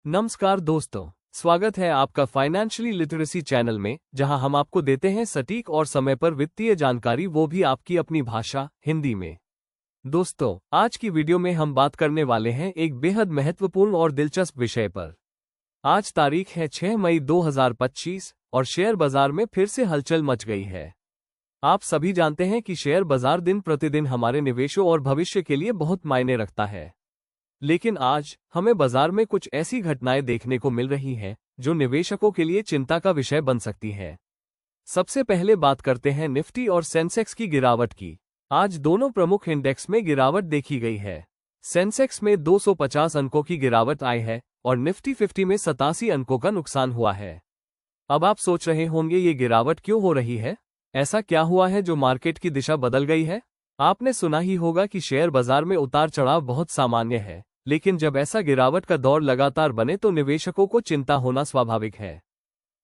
नमस्कार दोस्तों, स्वागत है आपका फाइनेंशियली लिटरेसी चैनल में, जहां हम आपको देते हैं सटीक और समय पर वित्तीय जानकारी, वो भी आपकी अपनी भाषा हिंदी में। दोस्तों, आज की वीडियो में हम बात करने वाले हैं एक बेहद महत्वपूर्ण और दिलचस्प विषय पर। आज तारीख है 6 मई 2025 और शेयर बाजार में फिर से हलचल मच गई है। आप सभी जानते हैं कि शेयर बाजार दिन प्रतिदिन हमारे निवेशों और भविष्य के लिए बहुत मायने रखता है। लेकिन आज हमें बाजार में कुछ ऐसी घटनाएं देखने को मिल रही हैं जो निवेशकों के लिए चिंता का विषय बन सकती हैं। सबसे पहले बात करते हैं निफ्टी और सेंसेक्स की गिरावट की। आज दोनों प्रमुख इंडेक्स में गिरावट देखी गई है। सेंसेक्स में 250 अंकों की गिरावट आई है और निफ्टी 50 में 87 अंकों का नुकसान हुआ है। अब आप सोच रहे होंगे, ये गिरावट क्यों हो रही है? ऐसा क्या हुआ है जो मार्केट की दिशा बदल गई है? आपने सुना ही होगा कि शेयर बाजार में उतार चढ़ाव बहुत सामान्य है, लेकिन जब ऐसा गिरावट का दौर लगातार बने तो निवेशकों को चिंता होना स्वाभाविक है।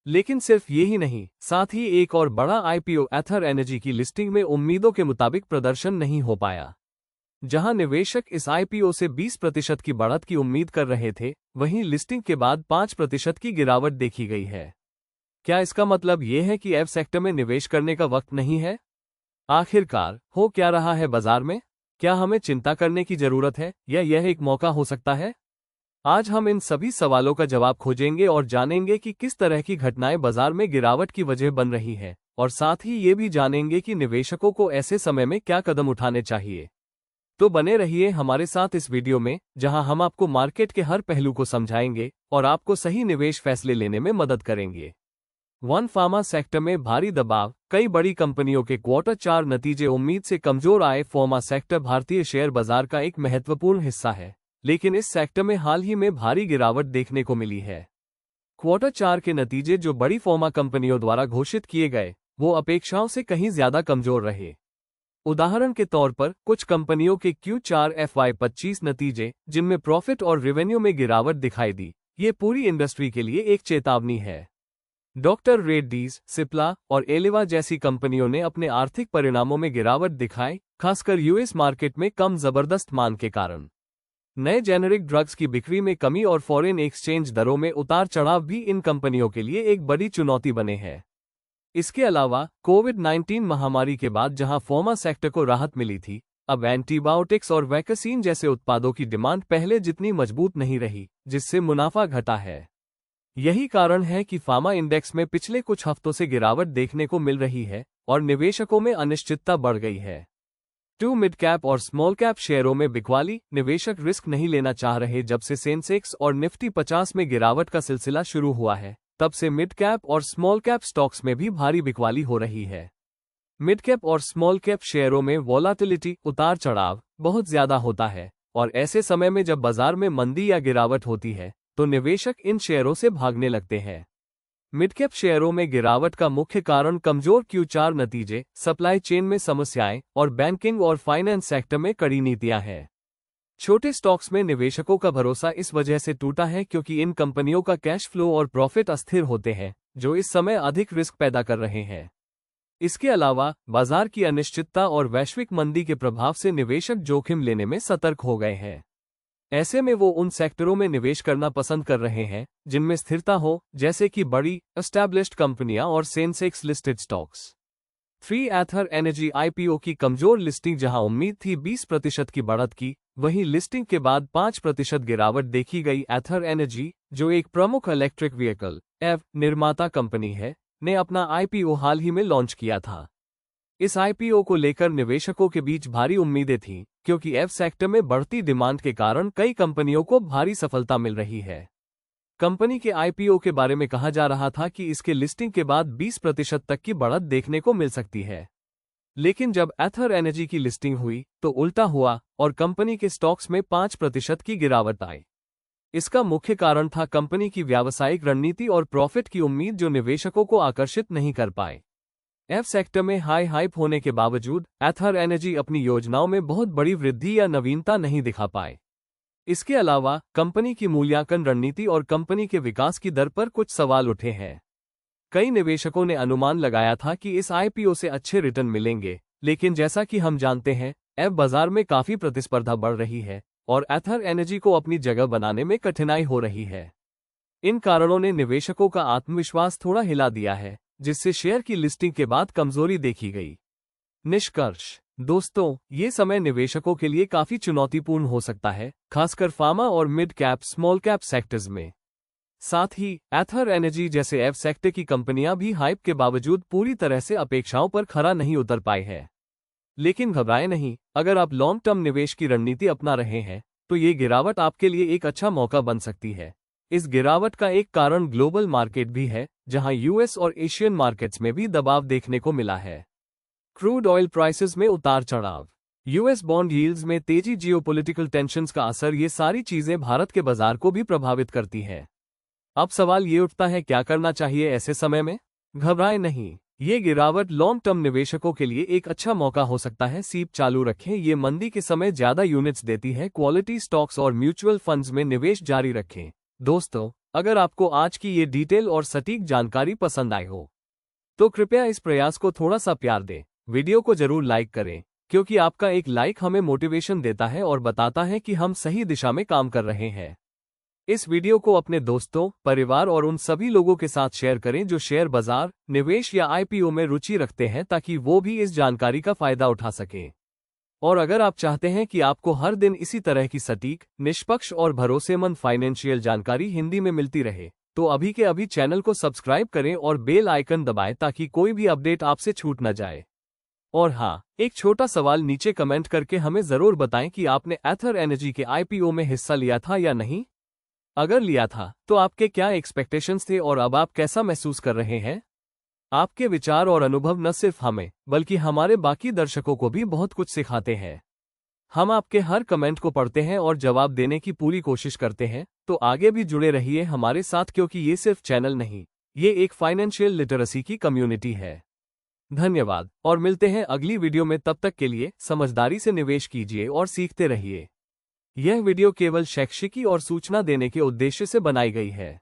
लेकिन सिर्फ ये ही नहीं, साथ ही एक और बड़ा आईपीओ एथर एनर्जी की लिस्टिंग में उम्मीदों के मुताबिक प्रदर्शन नहीं हो पाया। जहां निवेशक इस आईपीओ से 20% की बढ़त की उम्मीद कर रहे थे, वहीं लिस्टिंग के बाद 5% की गिरावट देखी गई है। क्या इसका मतलब ये है कि एफ सेक्टर में निवेश करने का वक्त नहीं है? आखिरकार हो क्या रहा है बाजार में? क्या हमें चिंता करने की जरूरत है या यह एक मौका हो सकता है? आज हम इन सभी सवालों का जवाब खोजेंगे और जानेंगे कि किस तरह की घटनाएं बाजार में गिरावट की वजह बन रही हैं, और साथ ही ये भी जानेंगे कि निवेशकों को ऐसे समय में क्या कदम उठाने चाहिए। तो बने रहिए हमारे साथ इस वीडियो में, जहां हम आपको मार्केट के हर पहलू को समझाएंगे और आपको सही निवेश फैसले लेने में मदद करेंगे। वन फार्मा सेक्टर में भारी दबाव। कई बड़ी कंपनियों के क्वार्टर 4 नतीजे उम्मीद से कमजोर आए। फार्मा सेक्टर भारतीय शेयर बाजार का एक महत्वपूर्ण हिस्सा है, लेकिन इस सेक्टर में हाल ही में भारी गिरावट देखने को मिली है। क्वार्टर 4 के नतीजे जो बड़ी फार्मा कंपनियों द्वारा घोषित किए गए, वो अपेक्षाओं से कहीं ज्यादा कमजोर रहे। उदाहरण के तौर पर कुछ कंपनियों के Q4 FY25 नतीजे, जिनमें प्रॉफिट और रेवेन्यू में गिरावट दिखाई दी, ये पूरी इंडस्ट्री के लिए एक चेतावनी है। डॉक्टर रेड्डीज, सिप्ला और एलेवा जैसी कंपनियों ने अपने आर्थिक परिणामों में गिरावट दिखाई, खासकर यूएस मार्केट में कम जबरदस्त मांग के कारण। नए जेनेरिक ड्रग्स की बिक्री में कमी और फॉरेन एक्सचेंज दरों में उतार चढ़ाव भी इन कंपनियों के लिए एक बड़ी चुनौती बने हैं। इसके अलावा कोविड-19 महामारी के बाद जहां फार्मा सेक्टर को राहत मिली थी, अब एंटीबायोटिक्स और वैक्सीन जैसे उत्पादों की डिमांड पहले जितनी मजबूत नहीं रही, जिससे मुनाफा घटा है। यही कारण है कि फार्मा इंडेक्स में पिछले कुछ हफ्तों से गिरावट देखने को मिल रही है और निवेशकों में अनिश्चितता बढ़ गई है। 2 मिड कैप और स्मॉल कैप शेयरों में बिकवाली। निवेशक रिस्क नहीं लेना चाह रहे। जब से सेंसेक्स और निफ्टी 50 में गिरावट का सिलसिला शुरू हुआ है, तब से मिड कैप और स्मॉल कैप स्टॉक्स में भी भारी बिकवाली हो रही है। मिड कैप और स्मॉल कैप शेयरों में वोलाटिलिटी, उतार चढ़ाव बहुत ज्यादा होता है, और ऐसे समय में जब बाजार में मंदी या गिरावट होती है तो निवेशक इन शेयरों से भागने लगते हैं। मिडकैप शेयरों में गिरावट का मुख्य कारण कमजोर Q4 नतीजे, सप्लाई चेन में समस्याएं और बैंकिंग और फाइनेंस सेक्टर में कड़ी नीतियां हैं। छोटे स्टॉक्स में निवेशकों का भरोसा इस वजह से टूटा है क्योंकि इन कंपनियों का कैश फ्लो और प्रॉफिट अस्थिर होते हैं, जो इस समय अधिक रिस्क पैदा कर रहे हैं। इसके अलावा बाजार की अनिश्चितता और वैश्विक मंदी के प्रभाव से निवेशक जोखिम लेने में सतर्क हो गए हैं। ऐसे में वो उन सेक्टरों में निवेश करना पसंद कर रहे हैं जिनमें स्थिरता हो, जैसे कि बड़ी एस्टैब्लिश्ड कंपनियां और सेंसेक्स लिस्टेड स्टॉक्स। 3 एथर एनर्जी आईपीओ की कमजोर लिस्टिंग। जहां उम्मीद थी 20% की बढ़त की, वहीं लिस्टिंग के बाद 5% गिरावट देखी गई। एथर एनर्जी, जो एक प्रमुख इलेक्ट्रिक व्हीकल एव निर्माता कंपनी है, ने अपना आईपीओ हाल ही में लॉन्च किया था। इस आईपीओ को लेकर निवेशकों के बीच भारी उम्मीदें थीं, क्योंकि एफ सेक्टर में बढ़ती डिमांड के कारण कई कंपनियों को भारी सफलता मिल रही है। कंपनी के आईपीओ के बारे में कहा जा रहा था कि इसके लिस्टिंग के बाद 20% तक की बढ़त देखने को मिल सकती है। लेकिन जब एथर एनर्जी की लिस्टिंग हुई तो उल्टा हुआ और कंपनी के स्टॉक्स में 5% की गिरावट आई। इसका मुख्य कारण था कंपनी की व्यावसायिक रणनीति और प्रॉफिट की उम्मीद, जो निवेशकों को आकर्षित नहीं कर पाए। एफ सेक्टर में हाई हाइप होने के बावजूद एथर एनर्जी अपनी योजनाओं में बहुत बड़ी वृद्धि या नवीनता नहीं दिखा पाए। इसके अलावा कंपनी की मूल्यांकन रणनीति और कंपनी के विकास की दर पर कुछ सवाल उठे हैं। कई निवेशकों ने अनुमान लगाया था कि इस आईपीओ से अच्छे रिटर्न मिलेंगे, लेकिन जैसा कि हम जानते हैं, एफ बाजार में काफी प्रतिस्पर्धा बढ़ रही है और एथर एनर्जी को अपनी जगह बनाने में कठिनाई हो रही है। इन कारणों ने निवेशकों का आत्मविश्वास थोड़ा हिला दिया है, जिससे शेयर की लिस्टिंग के बाद कमजोरी देखी गई। निष्कर्ष दोस्तों, ये समय निवेशकों के लिए काफी चुनौतीपूर्ण हो सकता है, खासकर फार्मा और mid cap small cap sectors में। साथ ही एथर एनर्जी जैसे एफ सेक्टर की कंपनियां भी हाइप के बावजूद पूरी तरह से अपेक्षाओं पर खरा नहीं उतर पाई है। लेकिन घबराएं नहीं, अगर आप लॉन्ग टर्म निवेश की रणनीति अपना रहे हैं तो ये गिरावट आपके लिए एक अच्छा मौका बन सकती है। इस गिरावट का एक कारण ग्लोबल मार्केट भी है, जहां यूएस और एशियन मार्केट्स में भी दबाव देखने को मिला है। क्रूड ऑयल प्राइसेस में उतार चढ़ाव, यूएस बॉन्ड यील्ड्स में तेजी, जियोपॉलिटिकल टेंशन्स का असर, ये सारी चीजें भारत के बाजार को भी प्रभावित करती है। अब सवाल ये उठता है, क्या करना चाहिए ऐसे समय में? घबराएं नहीं, ये गिरावट लॉन्ग टर्म निवेशकों के लिए एक अच्छा मौका हो सकता है। सीप चालू रखें, ये मंदी के समय ज्यादा यूनिट्स देती है। क्वालिटी स्टॉक्स और म्यूचुअल फंड्स में निवेश जारी रखें। दोस्तों, अगर आपको आज की ये डिटेल और सटीक जानकारी पसंद आई हो तो कृपया इस प्रयास को थोड़ा सा प्यार दें। वीडियो को जरूर लाइक करें, क्योंकि आपका एक लाइक हमें मोटिवेशन देता है और बताता है कि हम सही दिशा में काम कर रहे हैं। इस वीडियो को अपने दोस्तों, परिवार और उन सभी लोगों के साथ शेयर करें जो शेयर बाजार, निवेश या आईपीओ में रुचि रखते हैं, ताकि वो भी इस जानकारी का फायदा उठा सकें। और अगर आप चाहते हैं कि आपको हर दिन इसी तरह की सटीक, निष्पक्ष और भरोसेमंद फाइनेंशियल जानकारी हिंदी में मिलती रहे, तो अभी के अभी चैनल को सब्सक्राइब करें और बेल आइकन दबाएं, ताकि कोई भी अपडेट आपसे छूट न जाए। और हाँ, एक छोटा सवाल नीचे कमेंट करके हमें जरूर बताएं कि आपने एथर एनर्जी के आईपीओ में हिस्सा लिया था या नहीं। अगर लिया था तो आपके क्या एक्सपेक्टेशंस थे और अब आप कैसा महसूस कर रहे हैं? आपके विचार और अनुभव न सिर्फ हमें बल्कि हमारे बाकी दर्शकों को भी बहुत कुछ सिखाते हैं। हम आपके हर कमेंट को पढ़ते हैं और जवाब देने की पूरी कोशिश करते हैं। तो आगे भी जुड़े रहिए हमारे साथ, क्योंकि ये सिर्फ चैनल नहीं, ये एक फाइनेंशियल लिटरेसी की कम्युनिटी है। धन्यवाद और मिलते हैं अगली वीडियो में। तब तक के लिए समझदारी से निवेश कीजिए और सीखते रहिए। यह वीडियो केवल शैक्षिकी और सूचना देने के उद्देश्य से बनाई गई है।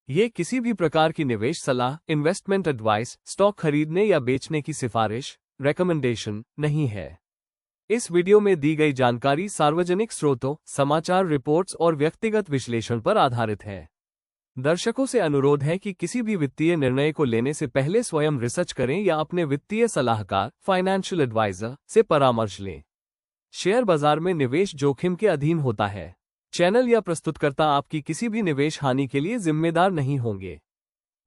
ये किसी भी प्रकार की निवेश सलाह, इन्वेस्टमेंट एडवाइस, स्टॉक खरीदने या बेचने की सिफारिश, रेकमेंडेशन नहीं है। इस वीडियो में दी गई जानकारी सार्वजनिक स्रोतों, समाचार रिपोर्ट्स और व्यक्तिगत विश्लेषण पर आधारित है। दर्शकों से अनुरोध है कि किसी भी वित्तीय निर्णय को लेने से पहले स्वयं रिसर्च करें या अपने वित्तीय सलाहकार, फाइनेंशियल एडवाइजर से परामर्श लें। शेयर बाजार में निवेश जोखिम के अधीन होता है। चैनल या प्रस्तुतकर्ता आपकी किसी भी निवेश हानि के लिए जिम्मेदार नहीं होंगे।